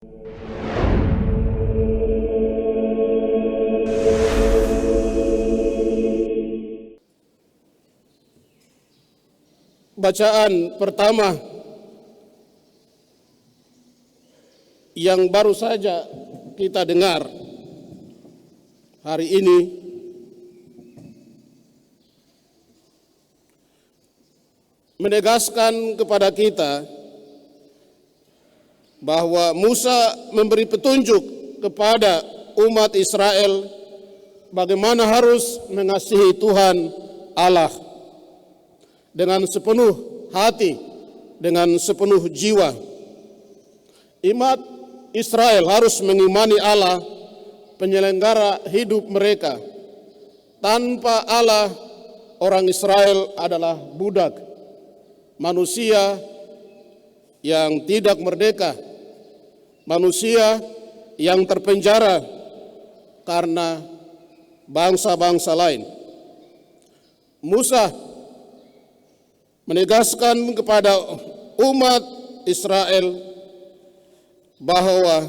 Bacaan pertama yang baru saja kita dengar hari ini menegaskan kepada kita bahwa Musa memberi petunjuk kepada umat Israel bagaimana harus mengasihi Tuhan Allah dengan sepenuh hati, dengan sepenuh jiwa. Umat Israel harus mengimani Allah, penyelenggara hidup mereka. Tanpa Allah, orang Israel adalah budak, manusia yang tidak merdeka, manusia yang terpenjara karena bangsa-bangsa lain. Musa menegaskan kepada umat Israel bahwa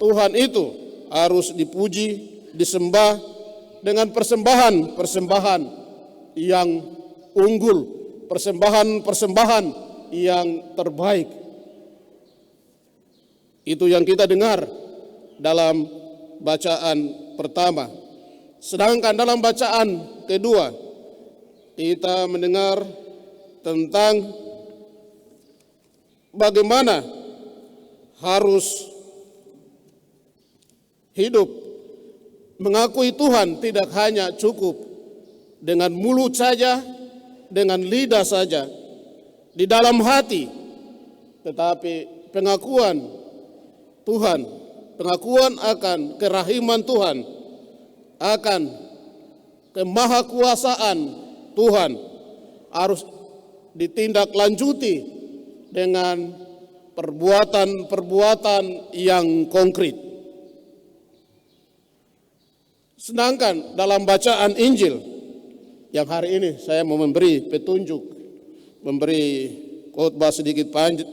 Tuhan itu harus dipuji, disembah dengan persembahan-persembahan yang unggul, persembahan-persembahan yang terbaik. Itu yang kita dengar dalam bacaan pertama. Sedangkan dalam bacaan kedua, kita mendengar tentang bagaimana harus hidup mengakui Tuhan tidak hanya cukup dengan mulut saja, dengan lidah saja, di dalam hati, tetapi pengakuan Tuhan, pengakuan akan kerahiman Tuhan, akan kemahakuasaan Tuhan harus ditindaklanjuti dengan perbuatan-perbuatan yang konkret. Sedangkan dalam bacaan Injil yang hari ini saya mau memberi petunjuk, memberi khotbah sedikit panjang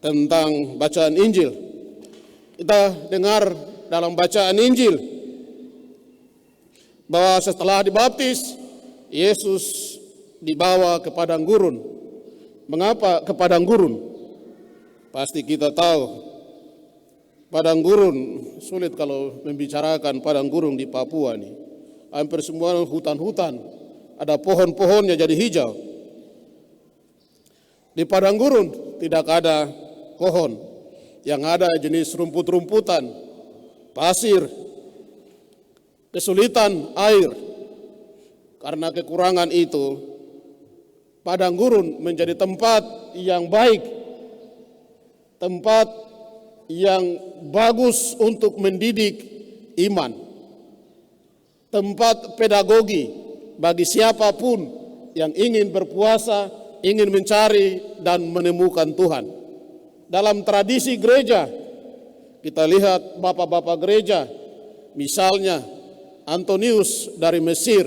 tentang bacaan Injil. Kita dengar dalam bacaan Injil bahwa setelah dibaptis, Yesus dibawa ke padang gurun. Mengapa ke padang gurun? Pasti kita tahu padang gurun sulit kalau membicarakan padang gurun di Papua nih. Hampir semua hutan-hutan, ada pohon-pohonnya jadi hijau. Di padang gurun tidak ada pohon, yang ada jenis rumput-rumputan, pasir, kesulitan air. Karena kekurangan itu, padang gurun menjadi tempat yang baik, tempat yang bagus untuk mendidik iman, tempat pedagogi bagi siapapun yang ingin berpuasa, ingin mencari dan menemukan Tuhan. Dalam tradisi gereja, kita lihat bapak-bapak gereja, misalnya Antonius dari Mesir,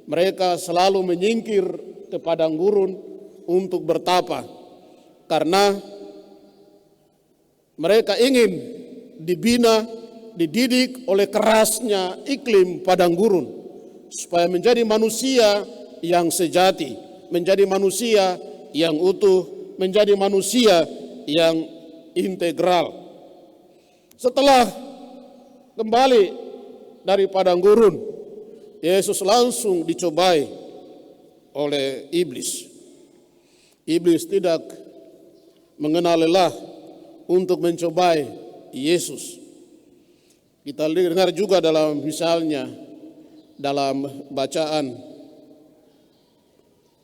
mereka selalu menyingkir ke padang gurun untuk bertapa karena mereka ingin dibina, dididik oleh kerasnya iklim padang gurun supaya menjadi manusia yang sejati, menjadi manusia yang utuh, menjadi manusia yang integral. Setelah kembali dari padang gurun, Yesus langsung dicobai oleh iblis. Iblis tidak mengenal lelah untuk mencobai Yesus. Kita dengar juga dalam misalnya dalam bacaan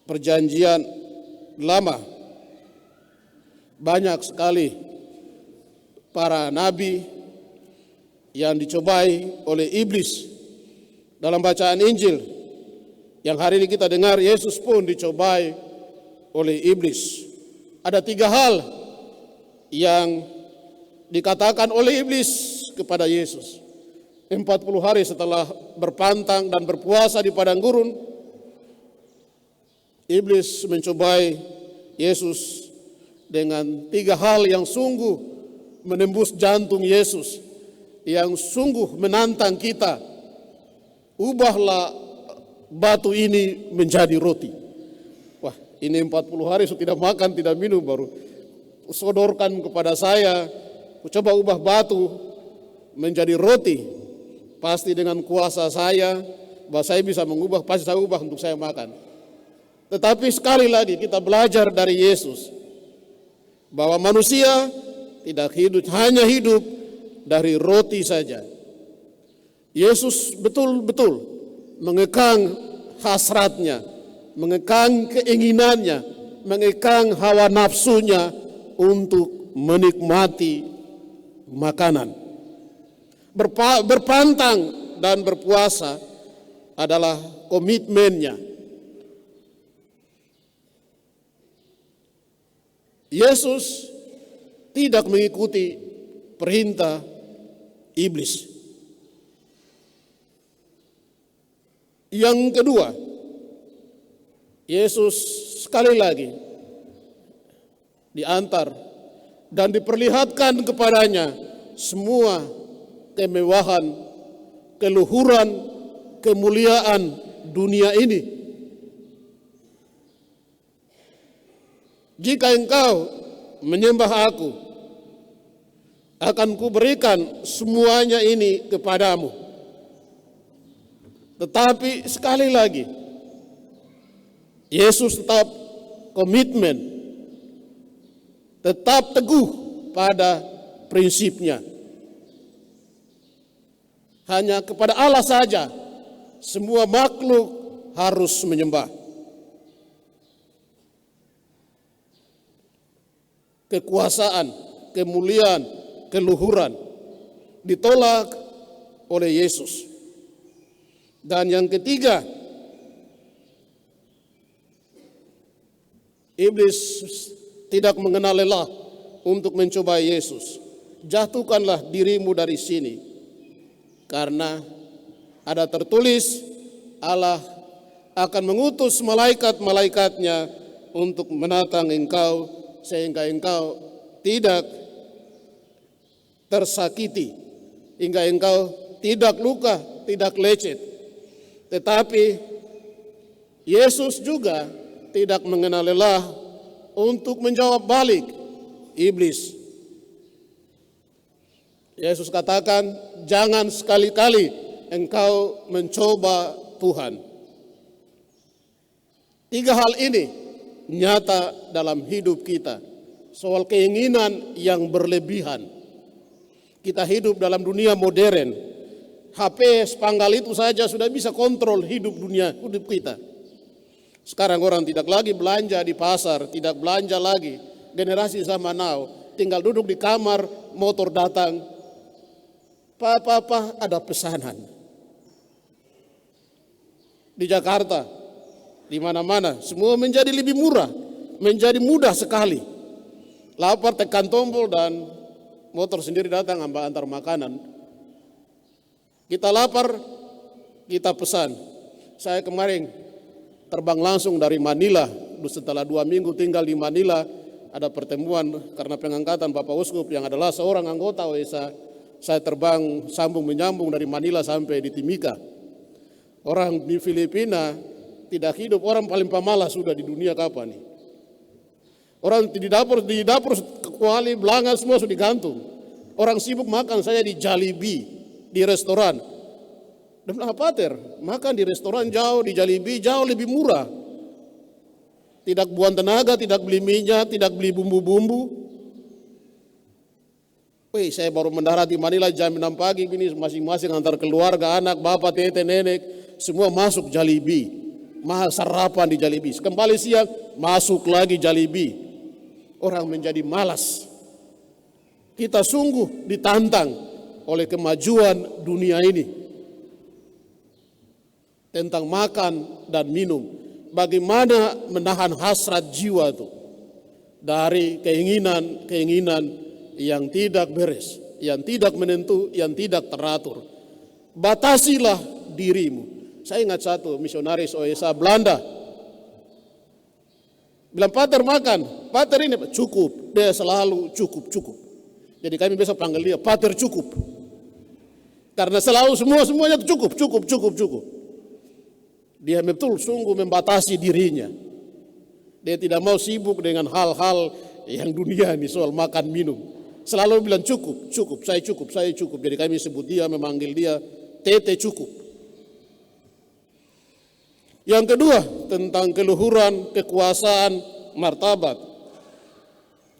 Perjanjian Lama, banyak sekali para nabi yang dicobai oleh iblis. Dalam bacaan Injil yang hari ini kita dengar, Yesus pun dicobai oleh iblis. Ada 3 hal yang dikatakan oleh iblis kepada Yesus. 40 hari setelah berpantang dan berpuasa di padang gurun, iblis mencobai Yesus dengan 3 hal yang sungguh menembus jantung Yesus yang sungguh menantang kita, ubahlah batu ini menjadi roti. Wah, ini 40 hari sudah tidak makan, tidak minum, baru sodorkan kepada saya, coba ubah batu menjadi roti. Pasti dengan kuasa saya, bahwa saya bisa mengubah, pasti saya ubah untuk saya makan. Tetapi sekali lagi kita belajar dari Yesus, bahwa manusia tidak hanya hidup dari roti saja. Yesus betul-betul mengekang hasratnya, mengekang keinginannya, mengekang hawa nafsunya untuk menikmati makanan. Berpantang dan berpuasa adalah komitmennya. Yesus tidak mengikuti perintah iblis. Yang kedua, Yesus sekali lagi diantar dan diperlihatkan kepadanya semua kemewahan, keluhuran, kemuliaan dunia ini. Jika engkau menyembah aku, akan kuberikan semuanya ini kepadamu. Tetapi sekali lagi, Yesus tetap komitmen, tetap teguh pada prinsipnya. Hanya kepada Allah saja semua makhluk harus menyembah. Kekuasaan, kemuliaan, keluhuran ditolak oleh Yesus. Dan yang ketiga, iblis tidak mengenal lelah untuk mencoba Yesus. Jatuhkanlah dirimu dari sini, karena ada tertulis Allah akan mengutus malaikat-malaikatnya untuk menatang engkau, sehingga engkau tidak tersakiti, hingga engkau tidak luka, tidak lecet. Tetapi Yesus juga tidak mengenal lelah untuk menjawab balik iblis. Yesus katakan, jangan sekali-kali engkau mencoba Tuhan. 3 hal ini nyata dalam hidup kita. Soal keinginan yang berlebihan. Kita hidup dalam dunia modern. HP sepanggal itu saja sudah bisa kontrol hidup kita. Sekarang orang tidak lagi belanja di pasar, tidak belanja lagi. Generasi zaman now tinggal duduk di kamar, motor datang. Pak, ada pesanan. Di Jakarta, di mana-mana, semua menjadi lebih murah, menjadi mudah sekali. Lapar tekan tombol dan motor sendiri datang antar makanan. Kita lapar, kita pesan. Saya kemarin terbang langsung dari Manila, setelah 2 minggu tinggal di Manila, ada pertemuan karena pengangkatan Bapak Uskup yang adalah seorang anggota OESA. Saya terbang sambung menyambung dari Manila sampai di Timika. Orang di Filipina tidak hidup, orang paling pemalas sudah di dunia kapan nih. Orang di dapur kuali belanga semua sudah digantung. Orang sibuk makan, saya di Jollibee, di restoran. Dan apa ter? Makan di restoran jauh, di Jollibee jauh lebih murah. Tidak buang tenaga, tidak beli minyak, tidak beli bumbu-bumbu. Saya baru mendarat di Manila jam 6 pagi ini, masing-masing antar keluarga, anak, bapak, tete, nenek, semua masuk Jollibee. Mahal sarapan di Jollibee. Kembali siang, masuk lagi Jollibee. Orang menjadi malas. Kita sungguh ditantang oleh kemajuan dunia ini. Tentang makan dan minum. Bagaimana menahan hasrat jiwa itu. Dari keinginan yang tidak beres, yang tidak menentu, yang tidak teratur. Batasilah dirimu. Saya ingat satu misionaris OESA Belanda. Bilang, Pater makan, Pater ini cukup, dia selalu cukup. Jadi kami besok panggil dia Pater Cukup. Karena selalu semuanya cukup. Dia betul sungguh membatasi dirinya. Dia tidak mau sibuk dengan hal-hal yang dunia ini, soal makan minum. Selalu bilang cukup, saya cukup. Jadi kami sebut dia, memanggil dia Tete Cukup. Yang kedua, tentang keluhuran, kekuasaan, martabat.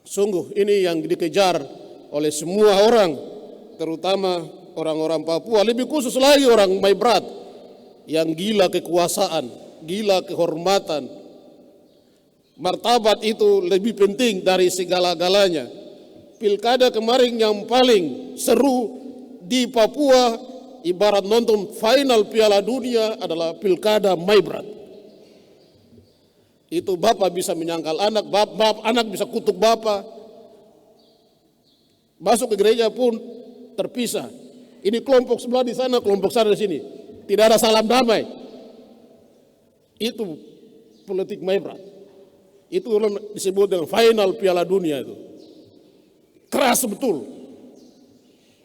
Sungguh ini yang dikejar oleh semua orang, terutama orang-orang Papua, lebih khusus lagi orang Maibrat yang gila kekuasaan, gila kehormatan. Martabat itu lebih penting dari segala-galanya. Pilkada kemarin yang paling seru di Papua, ibarat nonton final Piala Dunia, adalah Pilkada Maibrat. Itu bapak bisa menyangkal anak, anak bisa kutuk bapak. Masuk ke gereja pun terpisah. Ini kelompok sebelah di sana, kelompok sana di sini. Tidak ada salam damai. Itu politik Maibrat. Itu disebut dengan final Piala Dunia itu. Keras betul.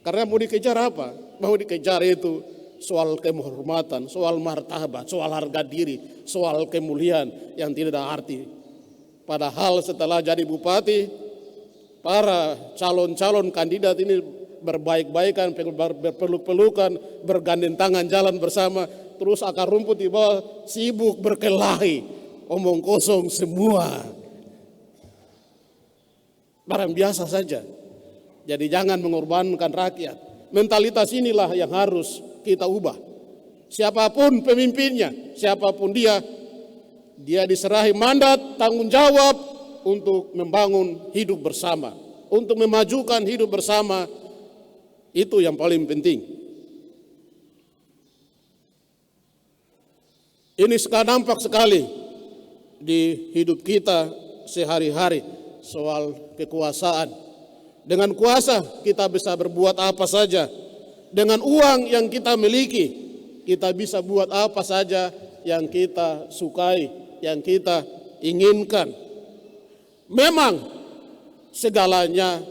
Karena mau dikejar apa? Mau dikejar itu soal kehormatan, soal martabat, soal harga diri, soal kemuliaan yang tidak ada arti. Padahal setelah jadi bupati, para calon-calon kandidat ini berbaik-baikan, berpeluk-pelukan, bergandeng tangan jalan bersama, terus akar rumput di bawah sibuk berkelahi, omong kosong semua. Barang biasa saja. Jadi jangan mengorbankan rakyat. Mentalitas inilah yang harus kita ubah. Siapapun pemimpinnya, siapapun dia diserahi mandat, tanggung jawab untuk membangun hidup bersama, untuk memajukan hidup bersama. Itu yang paling penting. Ini sekarang nampak sekali di hidup kita sehari-hari soal kekuasaan. Dengan kuasa kita bisa berbuat apa saja. Dengan uang yang kita miliki, kita bisa buat apa saja yang kita sukai, yang kita inginkan. Memang segalanya,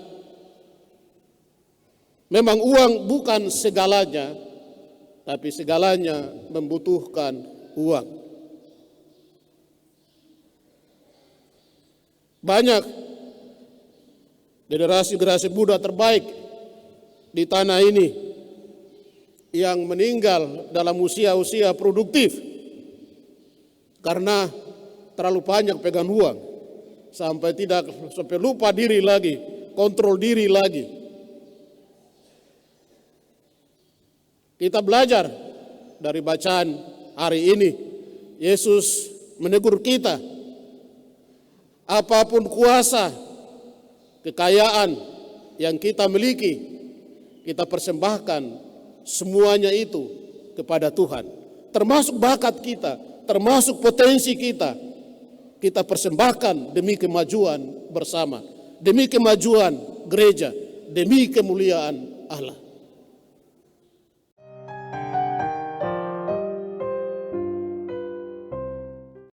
memang uang bukan segalanya, tapi segalanya membutuhkan uang. Banyak generasi-generasi muda terbaik di tanah ini yang meninggal dalam usia-usia produktif karena terlalu banyak pegang uang, sampai lupa diri lagi, kontrol diri lagi. Kita belajar dari bacaan hari ini, Yesus menegur kita, apapun kuasa, kekayaan yang kita miliki, kita persembahkan semuanya itu kepada Tuhan. Termasuk bakat kita, termasuk potensi kita. Kita persembahkan demi kemajuan bersama, demi kemajuan gereja, demi kemuliaan Allah.